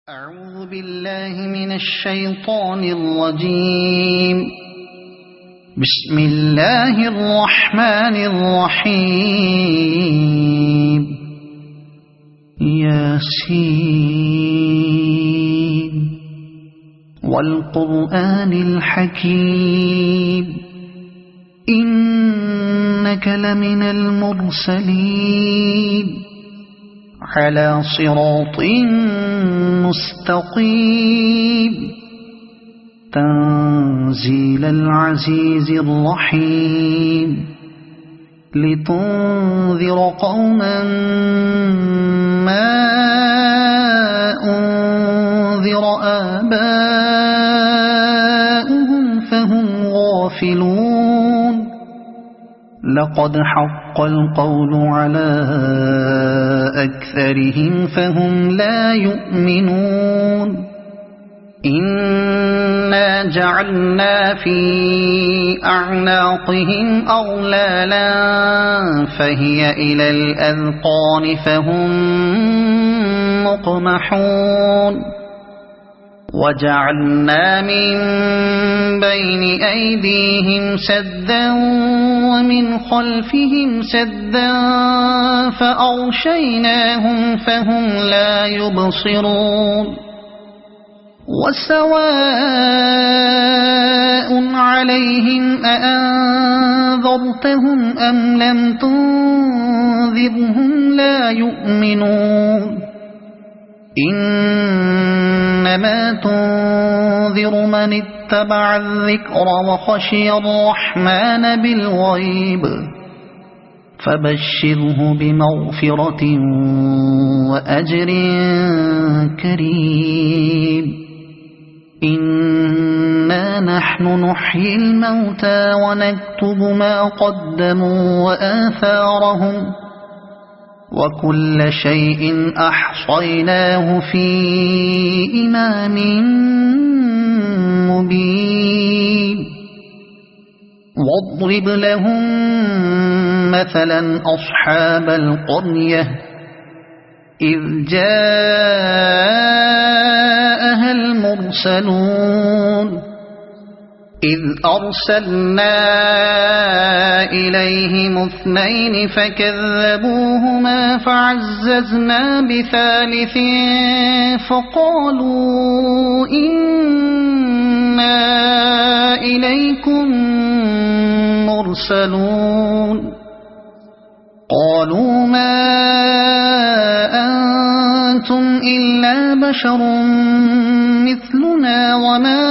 أعوذ بالله من الشيطان الرجيم. بسم الله الرحمن الرحيم. ياسين والقرآن الحكيم إنك لمن المرسلين على صراط مستقيم تنزيل العزيز الرحيم لتنذر قوما ما أنذر آباؤهم فهم غافلون. لقد حق القول على أكثرهم فهم لا يؤمنون. إنا جعلنا في أعناقهم أغلالا فهي إلى الأذقان فهم مقمحون. وجعلنا من بين أيديهم سدا ومن خلفهم سدا فأغشيناهم فهم لا يبصرون. وسواء عليهم أأنذرتهم أم لم تنذرهم لا يؤمنون. إنما تنذر من اتبع الذكر وخشي الرحمن بالغيب فبشره بمغفرة وأجر كريم. إنا نحن نحيي الموتى ونكتب ما قدموا وآثارهم وكل شيء أحصيناه في إمام مبين. واضرب لهم مثلا أصحاب القرية إذ جاءها المرسلون إذ أرسلنا إليهم اثنين فكذبوهما فعززنا بثالث فقالوا إنا إليكم مرسلون. قالوا ما أنتم إلا بشر مثلنا وما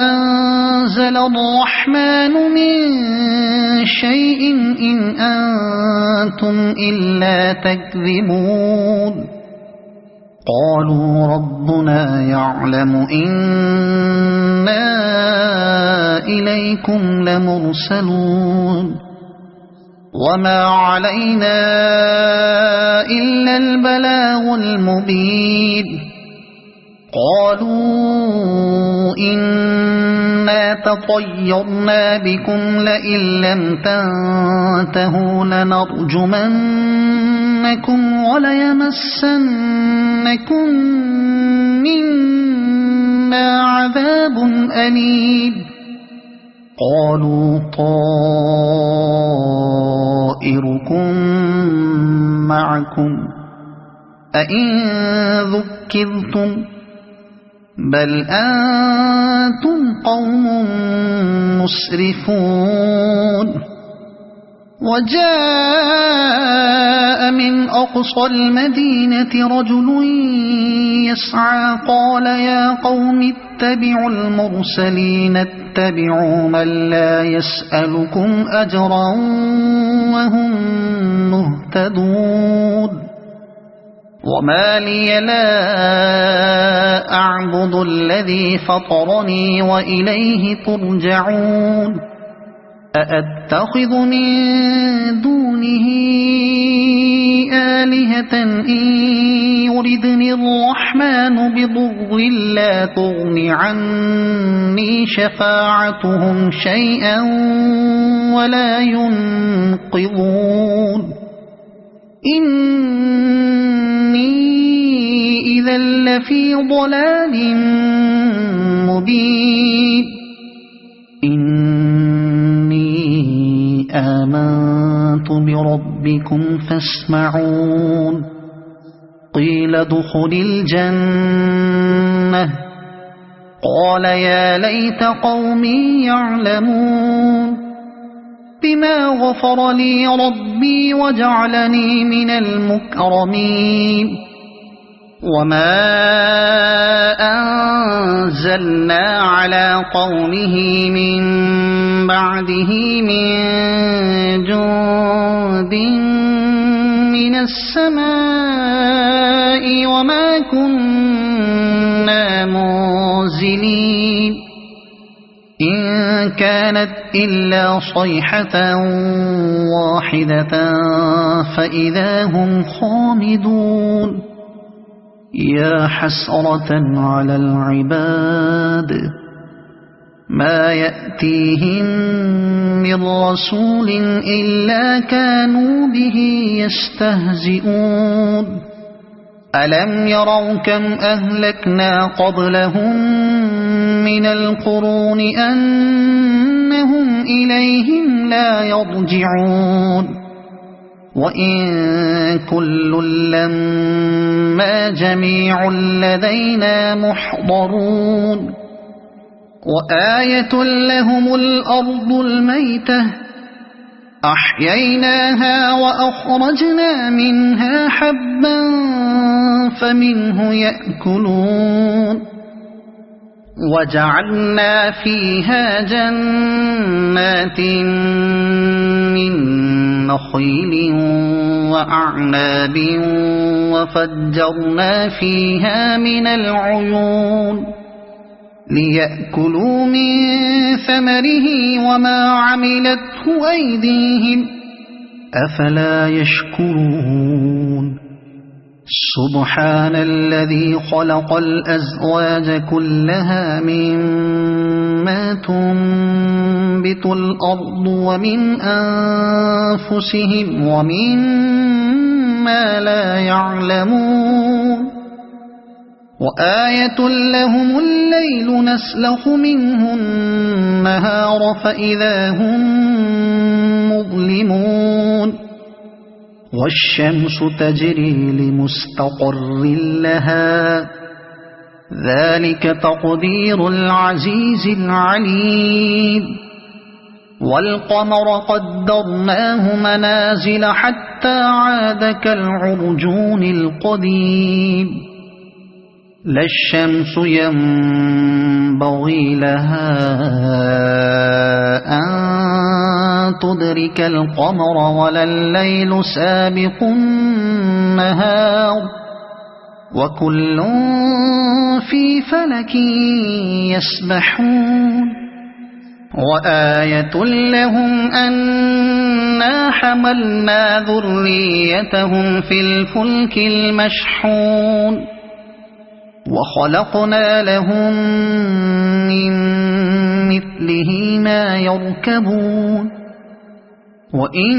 أنزل الرحمن من شيء إن أنتم إلا تكذبون. قالوا ربنا يعلم إنا إليكم لمرسلون وما علينا إلا البلاغ المبين. قالوا إنا تطيرنا بكم لئن لم تنتهوا لنرجمنكم وليمسنكم منا عذاب أليم. قالوا طائركم معكم أئن ذكرتم بل أنتم قوم مسرفون. وجاء من أقصى المدينة رجل يسعى قال يا قوم اتبعوا المرسلين اتبعوا من لا يسألكم أجرا وهم مهتدون. وما لي لا أعبد الذي فطرني وإليه ترجعون. أأتخذ من دونه آلهة إن يردني الرحمن بضر لا تغن عني شفاعتهم شيئا ولا ينقذون. إني إذا لفي ضلال مبين إني آمنت بربكم فاسمعون قيل ادخل الجنة قال يا ليت قومي يعلمون بما غفر لي ربي وجعلني من المكرمين وما أنزلنا على قومه من بعده من جند من السماء وما كنا منزلين إن كانت إلا صيحة واحدة فإذا هم خامدون يا حسرة على العباد ما يأتيهم من رسول إلا كانوا به يستهزئون ألم يروا كم أهلكنا قبلهم من القرون أنهم إليهم لا يرجعون وإن كل لما جميع لدينا محضرون وآية لهم الأرض الميتة أحييناها وأخرجنا منها حبا فمنه يأكلون وجعلنا فيها جنات من نخيل وأعناب وفجرنا فيها من العيون ليأكلوا من ثمره وما عملته أيديهم أفلا يشكرون سبحان الذي خلق الأزواج كلها مما تنبت الأرض ومن أنفسهم ومما لا يعلمون وآية لهم الليل نسلخ منه النهار فإذا هم مظلمون والشمس تجري لمستقر لها ذلك تقدير العزيز العليم والقمر قدرناه منازل حتى عاد كالعرجون القديم لا الشمس ينبغي لها أن تدرك القمر ولا الليل سابق النهار وكل في فلك يسبحون وآية لهم أنا حملنا ذريتهم في الفلك المشحون وخلقنا لهم من مثله ما يركبون وإن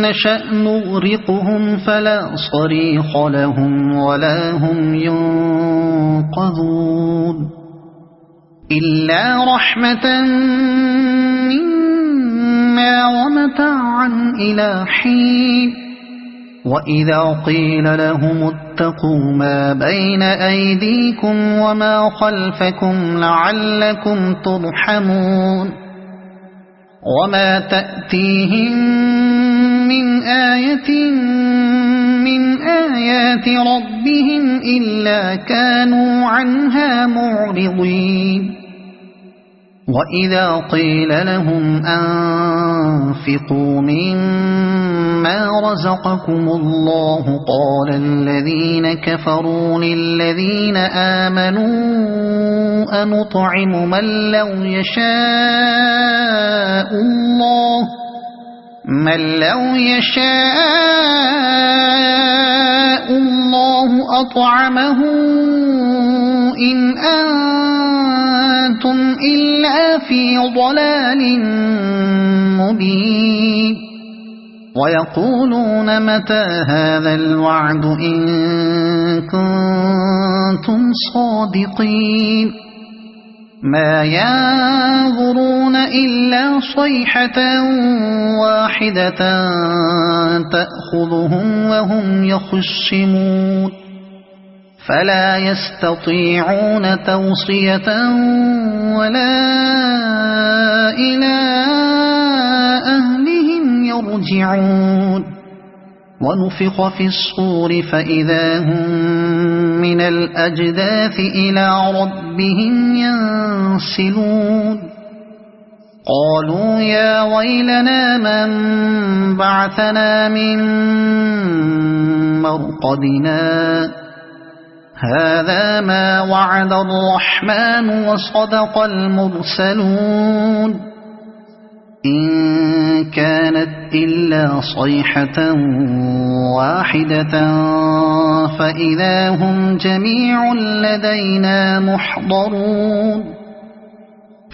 نشأ نغرقهم فلا صريخ لهم ولا هم ينقذون إلا رحمة منا ومتاعا إلى حين وإذا قيل لهم اتقوا ما بين أيديكم وما خلفكم لعلكم ترحمون وما تأتيهم من آية من آيات ربهم إلا كانوا عنها معرضين وإذا قيل لهم أنفقوا مما رزقكم الله قال الذين كفروا للذين آمنوا أنطعم من لو يشاء الله أطعمه إن أنتم إلا في ضلال مبين ويقولون متى هذا الوعد إن كنتم صادقين ما ينظرون إلا صيحة واحدة تأخذهم وهم يخصمون فلا يستطيعون توصية ولا إلى أهلهم يرجعون ونفخ في الصور فإذا هم من الأجداث إلى ربهم ينسلون قالوا يا ويلنا من بعثنا من مرقدنا هذا ما وعد الرحمن وصدق المرسلون إن كانت إلا صيحة واحدة فإذا هم جميع لدينا محضرون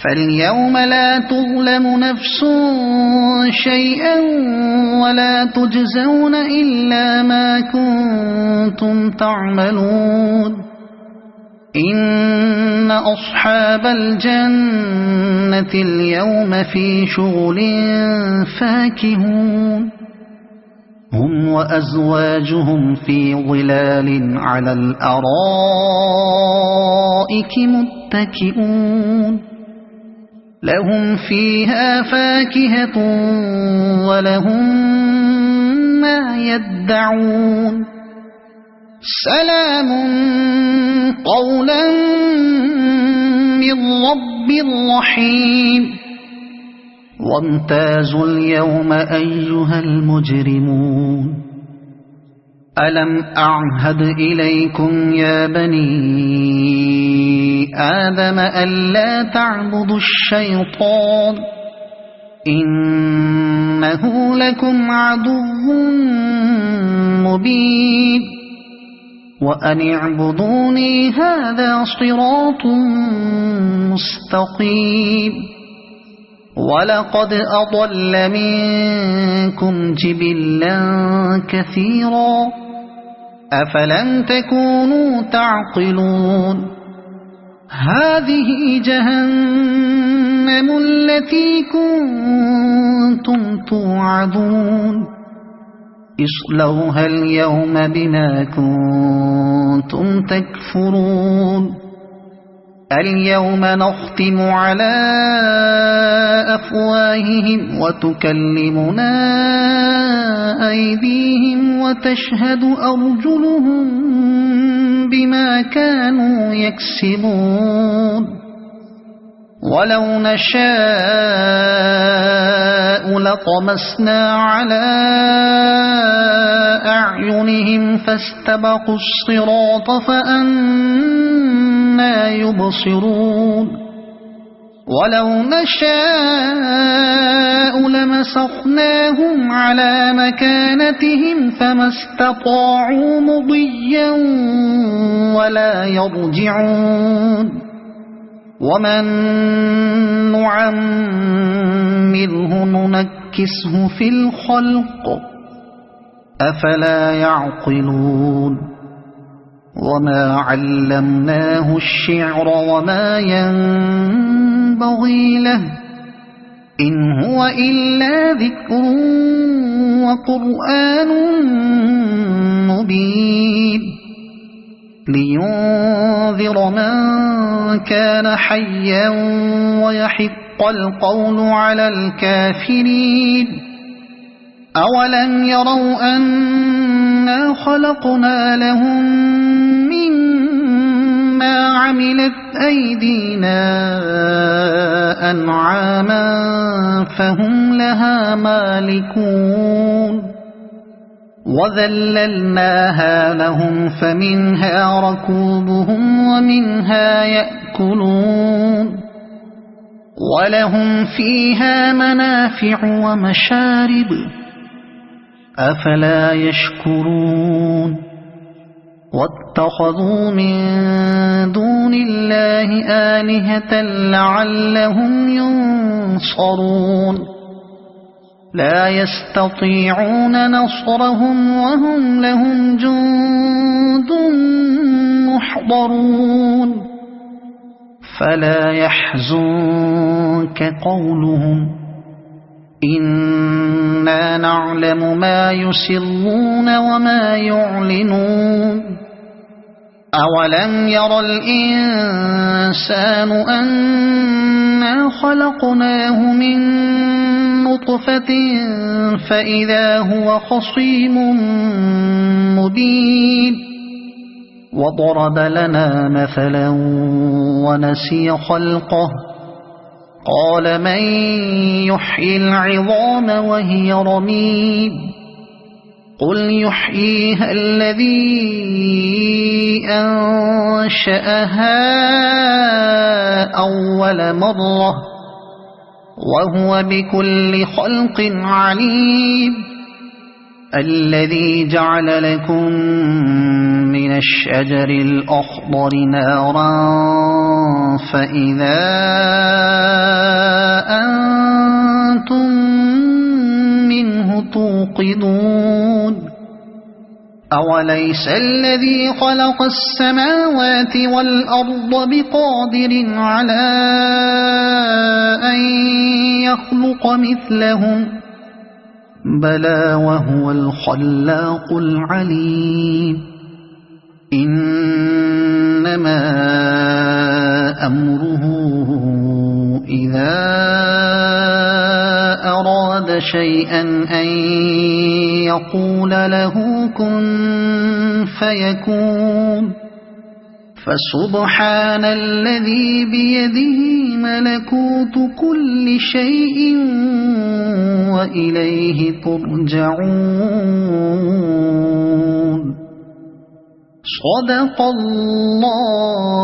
فاليوم لا تظلم نفس شيئا ولا تجزون إلا ما كنتم تعملون إن أصحاب الجنة اليوم في شغل فاكهون هم وأزواجهم في ظلال على الأرائك متكئون لهم فيها فاكهة ولهم ما يدعون سلام قولا من رب رحيم وامتازوا اليوم أيها المجرمون ألم أعهد إليكم يا بني آدم ألا تعبدوا الشيطان إنه لكم عدو مبين وأن اعبدوني هذا صراط مستقيم ولقد أضل منكم جبلا كثيرا أفلم تكونوا تعقلون هذه جهنم التي كنتم توعدون اصلوها اليوم بما كنتم تكفرون اليوم نختم على أفواههم وتكلمنا أيديهم وتشهد أرجلهم بما كانوا يكسبون ولو نشاء لطمسنا على أعينهم فاستبقوا الصراط فأنى يبصرون ولو نشاء لمسخناهم على مكانتهم فما استطاعوا مضيا ولا يرجعون ومن نعمره ننكسه في الخلق أفلا يعقلون وما علمناه الشعر وما ينبغي له إن هو إلا ذكر وقرآن مبين لينذر من كان حيا ويحق القول على الكافرين أولم يروا أنا خلقنا لهم مما عملت أيدينا أنعاما فهم لها مالكون وذللناها لهم فمنها ركوبهم ومنها يأكلون ولهم فيها منافع ومشارب أفلا يشكرون واتخذوا من دون الله آلهة لعلهم ينصرون لا يستطيعون نصرهم وهم لهم جند محضرون فلا يحزنك قولهم إنا نعلم ما يسرون وما يعلنون أولم ير الإنسان أنا خلقناه من نطفة فإذا هو خصيم مبين وضرب لنا مثلا ونسي خلقه قال من يحيي العظام وهي رميم قل يحييها الذي أنشأها أول مرة وهو بكل خلق عليم الذي جعل لكم من الشجر الأخضر نارا فإذا أنتم منه توقدون أوليس الذي خلق السماوات والأرض بقادر على أن يخلق مثلهم بلى وهو الخلاق العليم إنما أمره إذا أراد شيئا أن يقول له كن فيكون فسبحان الذي بيده ملكوت كل شيء وإليه ترجعون صدق الله